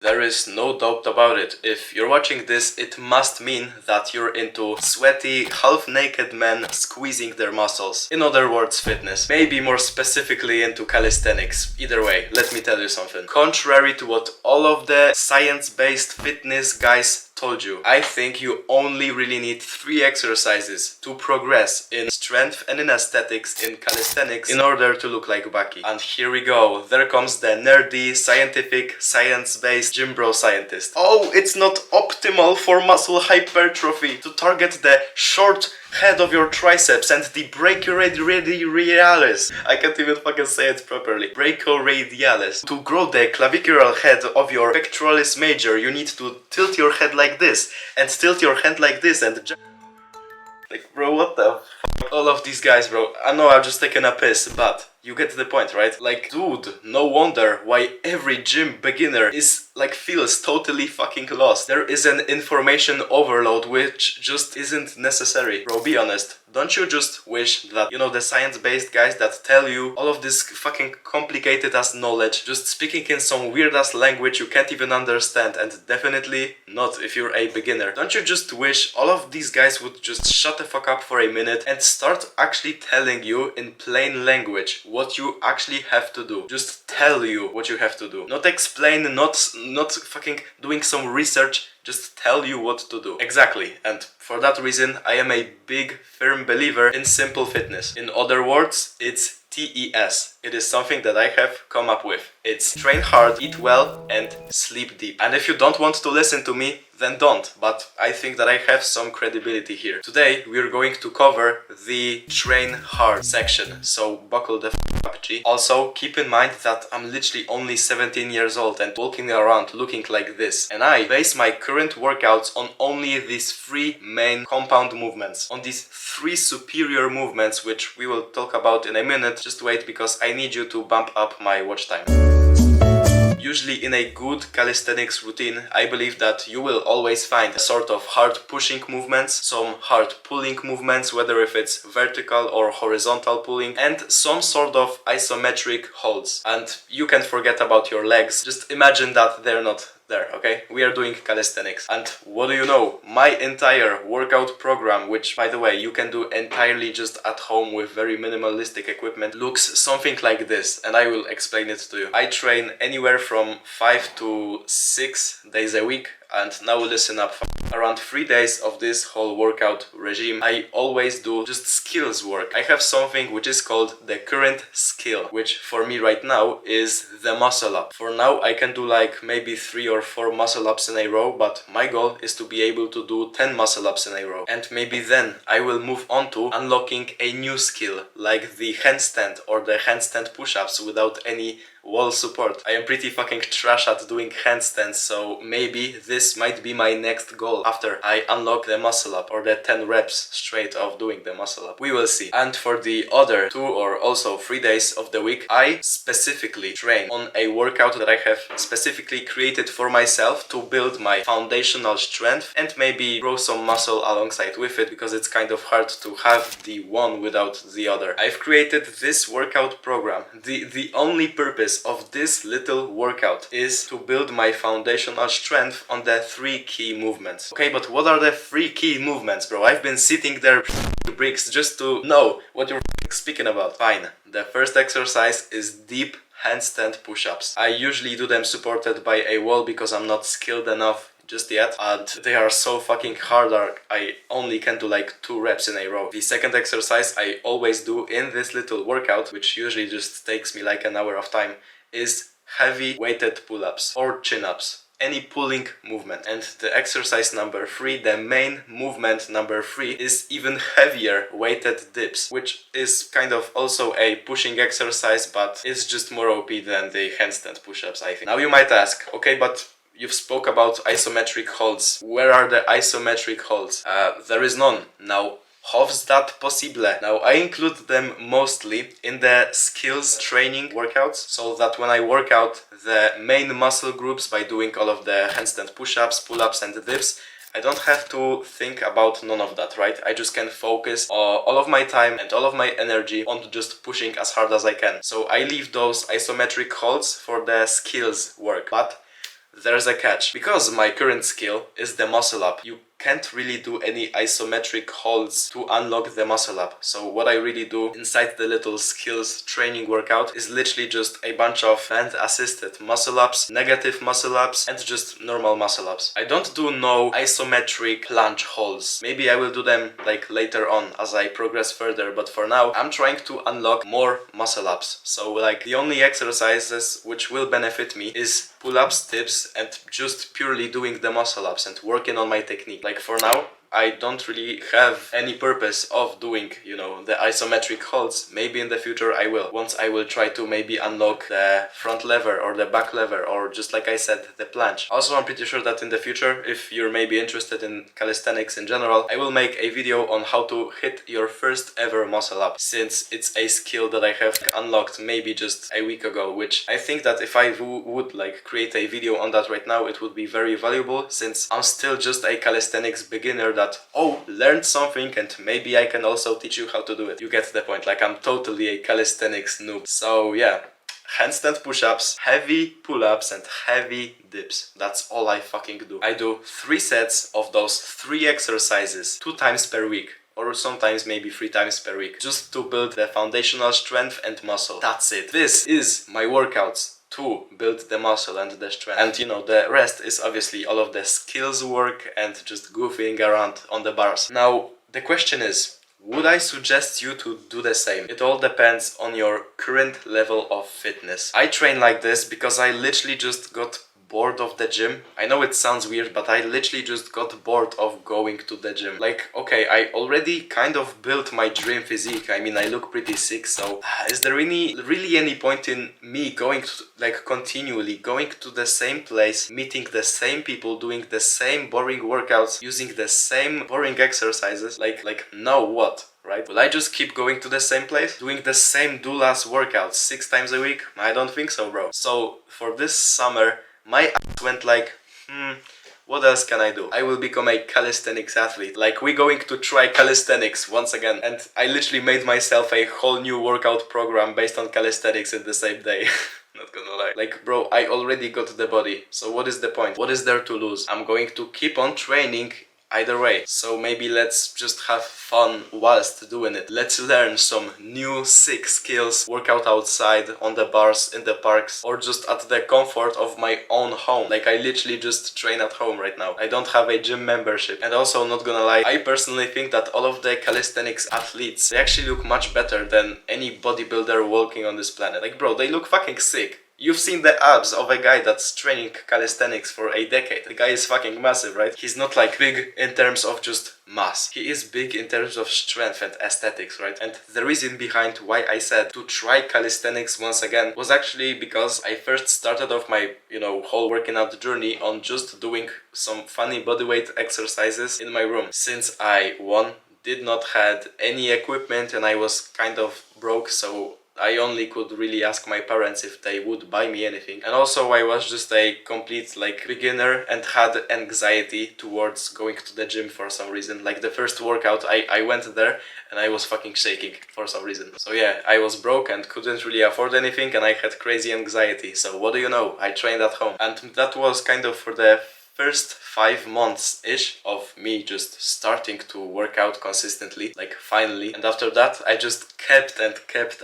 There is no doubt about it. If you're watching this, it must mean that you're into sweaty, half-naked men squeezing their muscles. In other words, fitness. Maybe more specifically into calisthenics. Either way, let me tell you something. Contrary to what all of the science-based fitness guys told you, I think you only really need 3 exercises to progress in strength and in aesthetics in calisthenics in order to look like Bucky. And here we go. There comes the nerdy, scientific, science-based gym bro scientist. Oh, it's not optimal for muscle hypertrophy to target the short head of your triceps and the brachioradialis. I can't even fucking say it properly. Brachioradialis. To grow the clavicular head of your pectoralis major, you need to tilt your head like this and tilt your hand like this and like, bro, what the fuck? All of these guys, bro. I know I'm just taking a piss, but you get the point, right? Like, dude, no wonder why every gym beginner is like feels totally fucking lost. There is an information overload which just isn't necessary. Bro, be honest. Don't you just wish that, you know, the science-based guys that tell you all of this fucking complicated ass knowledge, just speaking in some weird ass language you can't even understand, and definitely not if you're a beginner. Don't you just wish all of these guys would just shut the fuck up for a minute and start actually telling you in plain language what you actually have to do? Just tell you what you have to do. Not explain, not fucking doing some research, just tell you what to do. Exactly. And for that reason, I am a big, firm believer in simple fitness. In other words, it's TES. It is something that I have come up with. It's train hard, eat well, and sleep deep. And if you don't want to listen to me, then don't. But I think that I have some credibility here. Today, we're going to cover the train hard section. So buckle the up, G. Also, keep in mind that I'm literally only 17 years old and walking around looking like this. And I base my current workouts on only these 3 main compound movements. On these 3 superior movements, which we will talk about in a minute. Just wait, because I need you to bump up my watch time. Usually in a good calisthenics routine, I believe that you will always find a sort of hard pushing movements, some hard pulling movements, whether if it's vertical or horizontal pulling, and some sort of isometric holds. And you can forget about your legs, just imagine that they're not there, okay? We are doing calisthenics. And what do you know? My entire workout program, which by the way you can do entirely just at home with very minimalistic equipment, looks something like this, and I will explain it to you. I train anywhere from 5 to 6 days a week. And now listen up, around 3 days of this whole workout regime, I always do just skills work. I have something which is called the current skill, which for me right now is the muscle up. For now I can do like maybe 3 or 4 muscle ups in a row, but my goal is to be able to do 10 muscle ups in a row. And maybe then I will move on to unlocking a new skill, like the handstand or the handstand push-ups without any wall support. I am pretty fucking trash at doing handstands, so maybe this might be my next goal after I unlock the muscle up or the 10 reps straight of doing the muscle up. We will see. And for the other 2 or also 3 days of the week, I specifically train on a workout that I have specifically created for myself to build my foundational strength and maybe grow some muscle alongside with it, because it's kind of hard to have the one without the other. I've created this workout program. The only purpose of this little workout is to build my foundational strength on the 3 key movements. Okay, but what are the 3 key movements, bro? I've been sitting there bricks just to know what you're speaking about. Fine. The first exercise is deep handstand push-ups. I usually do them supported by a wall because I'm not skilled enough just yet, and they are so fucking hard that I only can do like 2 reps in a row. The second exercise I always do in this little workout, which usually just takes me like an hour of time, is heavy weighted pull-ups or chin-ups. Any pulling movement. And the exercise number 3, the main movement number 3, is even heavier weighted dips, which is kind of also a pushing exercise, but it's just more OP than the handstand push-ups, I think. Now you might ask, okay, but you've spoke about isometric holds. Where are the isometric holds? There is none. Now, how's that possible? Now, I include them mostly in the skills training workouts, so that when I work out the main muscle groups by doing all of the handstand push-ups, pull-ups and dips, I don't have to think about none of that, right? I just can focus all of my time and all of my energy on just pushing as hard as I can. So I leave those isometric holds for the skills work. But there's a catch. Because my current skill is the muscle up, you can't really do any isometric holds to unlock the muscle up. So what I really do inside the little skills training workout is literally just a bunch of band assisted muscle ups, negative muscle ups, and just normal muscle ups. I don't do no isometric planche holds. Maybe I will do them like later on as I progress further, but for now I'm trying to unlock more muscle ups. So like the only exercises which will benefit me is pull-ups, dips, and just purely doing the muscle ups and working on my technique. Like for now, I don't really have any purpose of doing, you know, the isometric holds. Maybe in the future I will. Once I will try to maybe unlock the front lever or the back lever, or just like I said, the planche. Also, I'm pretty sure that in the future, if you're maybe interested in calisthenics in general, I will make a video on how to hit your first ever muscle up, since it's a skill that I have unlocked maybe just a week ago, which I think that if I would like create a video on that right now, it would be very valuable, since I'm still just a calisthenics beginner that, oh, learned something and maybe I can also teach you how to do it. You get the point, like I'm totally a calisthenics noob. So yeah, handstand push-ups, heavy pull-ups and heavy dips. That's all I fucking do. I do 3 sets of those 3 exercises 2 times per week, or sometimes maybe 3 times per week, just to build the foundational strength and muscle. That's it. This is my workouts to build the muscle and the strength. And you know, the rest is obviously all of the skills work and just goofing around on the bars. Now, the question is, would I suggest you to do the same? It all depends on your current level of fitness. I train like this because I literally just got bored of the gym. I know it sounds weird, but I literally just got bored of going to the gym. Like, okay, I already kind of built my dream physique. I mean, I look pretty sick, so is there really any point in me going to, like, continually going to the same place, meeting the same people, doing the same boring workouts, using the same boring exercises? Like now what? Right? Will I just keep going to the same place? Doing the same doulas workouts 6 times a week? I don't think so, bro. So for this summer, my ass went like, what else can I do? I will become a calisthenics athlete. Like, we're going to try calisthenics once again. And I literally made myself a whole new workout program based on calisthenics in the same day. Not gonna lie. Like, bro, I already got the body. So what is the point? What is there to lose? I'm going to keep on training either way. So maybe let's just have fun whilst doing it. Let's learn some new sick skills, work out outside, on the bars, in the parks, or just at the comfort of my own home. Like, I literally just train at home right now. I don't have a gym membership. And also, not gonna lie, I personally think that all of the calisthenics athletes, they actually look much better than any bodybuilder walking on this planet. Like, bro, they look fucking sick. You've seen the abs of a guy that's training calisthenics for a decade. The guy is fucking massive, right? He's not like big in terms of just mass. He is big in terms of strength and aesthetics, right? And the reason behind why I said to try calisthenics once again was actually because I first started off my, you know, whole working out journey on just doing some funny bodyweight exercises in my room. Since I, one, did not had any equipment and I was kind of broke, so I only could really ask my parents if they would buy me anything. And also I was just a complete like beginner and had anxiety towards going to the gym for some reason. Like the first workout I went there and I was fucking shaking for some reason. So yeah, I was broke and couldn't really afford anything and I had crazy anxiety. So what do you know? I trained at home. And that was kind of for the first 5 months-ish of me just starting to work out consistently, like finally. And after that, I just kept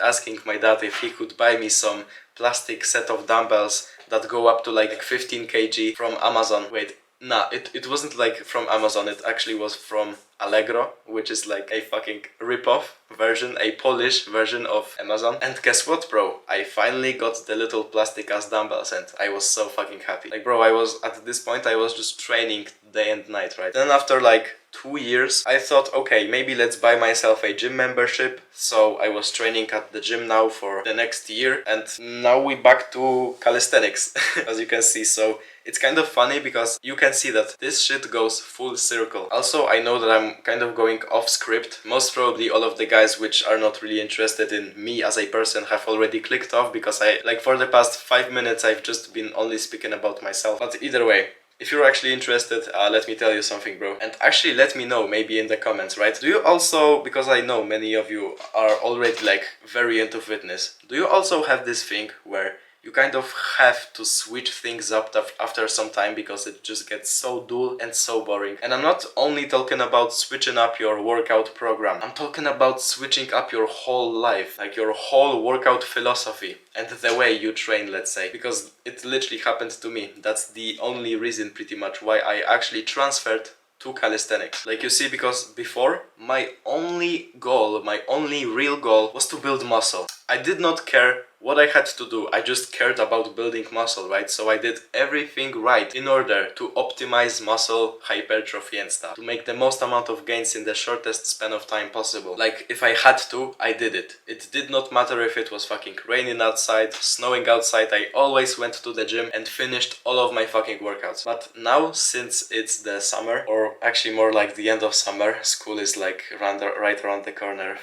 asking my dad if he could buy me some plastic set of dumbbells that go up to like 15 kg from Amazon. Wait, nah, it wasn't like from Amazon, it actually was from Allegro, which is like a fucking rip-off version, a Polish version of Amazon. And guess what, bro? I finally got the little plastic ass dumbbells and I was so fucking happy. Like, bro, I was, at this point, I was just training day and night, right? Then after like 2 years, I thought, okay, maybe let's buy myself a gym membership. So I was training at the gym now for the next year and now we back to calisthenics, as you can see. So it's kind of funny because you can see that this shit goes full circle. Also, I know that I'm kind of going off script. Most probably all of the guys which are not really interested in me as a person have already clicked off because I, like, for the past 5 minutes I've just been only speaking about myself. But either way, if you're actually interested, let me tell you something, bro. And actually let me know, maybe in the comments, right? Do you also, because I know many of you are already like very into fitness, do you also have this thing where you kind of have to switch things up after some time because it just gets so dull and so boring. And I'm not only talking about switching up your workout program, I'm talking about switching up your whole life, like your whole workout philosophy and the way you train, let's say, because it literally happened to me. That's the only reason pretty much why I actually transferred to calisthenics. Like you see, because before, my only goal, my only real goal was to build muscle. I did not care what I had to do, I just cared about building muscle, right? So I did everything right in order to optimize muscle hypertrophy and stuff, to make the most amount of gains in the shortest span of time possible. Like, if I had to, I did it. It did not matter if it was fucking raining outside, snowing outside, I always went to the gym and finished all of my fucking workouts. But now, since it's the summer, or actually more like the end of summer, school is like right around the corner.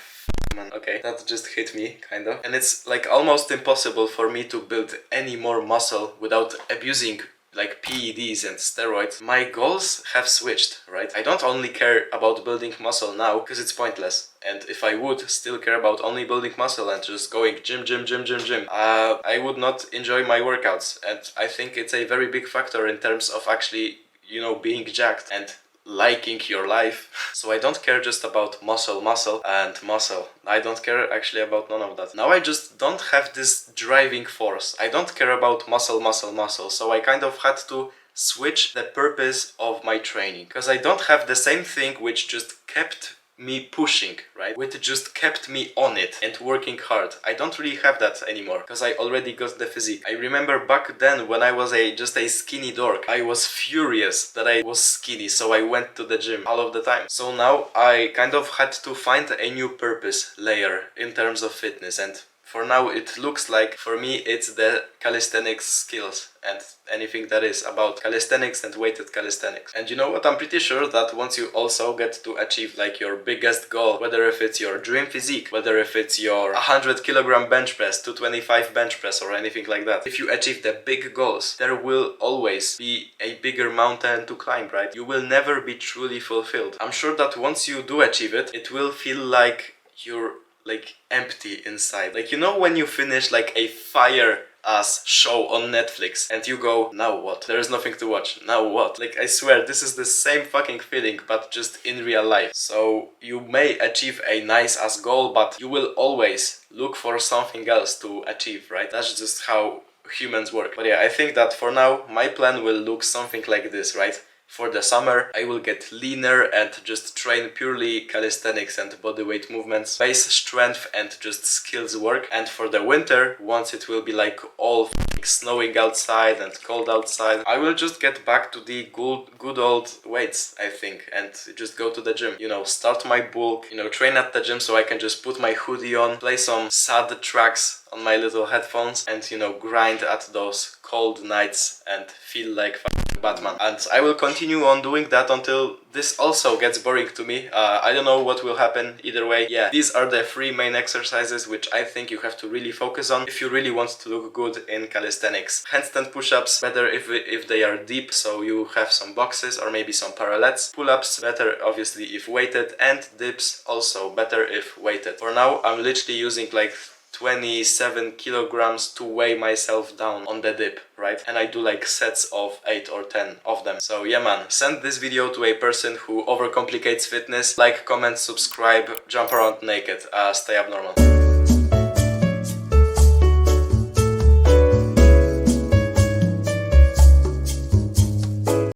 Man, okay, that just hit me, kind of. And it's like almost impossible for me to build any more muscle without abusing like PEDs and steroids. My goals have switched, right? I don't only care about building muscle now because it's pointless. And if I would still care about only building muscle and just going gym, I would not enjoy my workouts. And I think it's a very big factor in terms of actually, you know, being jacked and liking your life. So I don't care just about muscle. I don't care actually about none of that. Now I just don't have this driving force. I don't care about muscle. So I kind of had to switch the purpose of my training, because I don't have the same thing which just kept me pushing, right? Which just kept me on it and working hard. I don't really have that anymore because I already got the physique. I remember back then when I was just a skinny dork, I was furious that I was skinny, so I went to the gym all of the time. So now I kind of had to find a new purpose layer in terms of fitness, and for now it looks like, for me, it's the calisthenics skills and anything that is about calisthenics and weighted calisthenics. And you know what, I'm pretty sure that once you also get to achieve like your biggest goal, whether if it's your dream physique, whether if it's your 100 kilogram bench press, 225 bench press or anything like that, if you achieve the big goals, there will always be a bigger mountain to climb, right? You will never be truly fulfilled. I'm sure that once you do achieve it, it will feel like you're like empty inside. Like, you know, when you finish like a fire ass show on Netflix and you go, now what? There is nothing to watch. Now what? Like, I swear this is the same fucking feeling, but just in real life. So you may achieve a nice ass goal, but you will always look for something else to achieve, right? That's just how humans work. But yeah, I think that for now my plan will look something like this, right? For the summer, I will get leaner and just train purely calisthenics and bodyweight movements, base strength and just skills work. And for the winter, once it will be like all snowing outside and cold outside, I will just get back to the good old weights, I think, and just go to the gym. You know, start my bulk, you know, train at the gym so I can just put my hoodie on, play some sad tracks on my little headphones and, you know, grind at those cold nights and feel like Batman. And I will continue on doing that until this also gets boring to me. I don't know what will happen either way. Yeah, these are the 3 main exercises which I think you have to really focus on if you really want to look good in calisthenics. Handstand push-ups, better if they are deep, so you have some boxes or maybe some parallettes. Pull-ups, better obviously if weighted, and dips also better if weighted. For now, I'm literally using like 27 kilograms to weigh myself down on the dip, right? And I do like sets of 8 or 10 of them. So yeah, man, send this video to a person who overcomplicates fitness. Like, comment, subscribe, jump around naked, stay abnormal.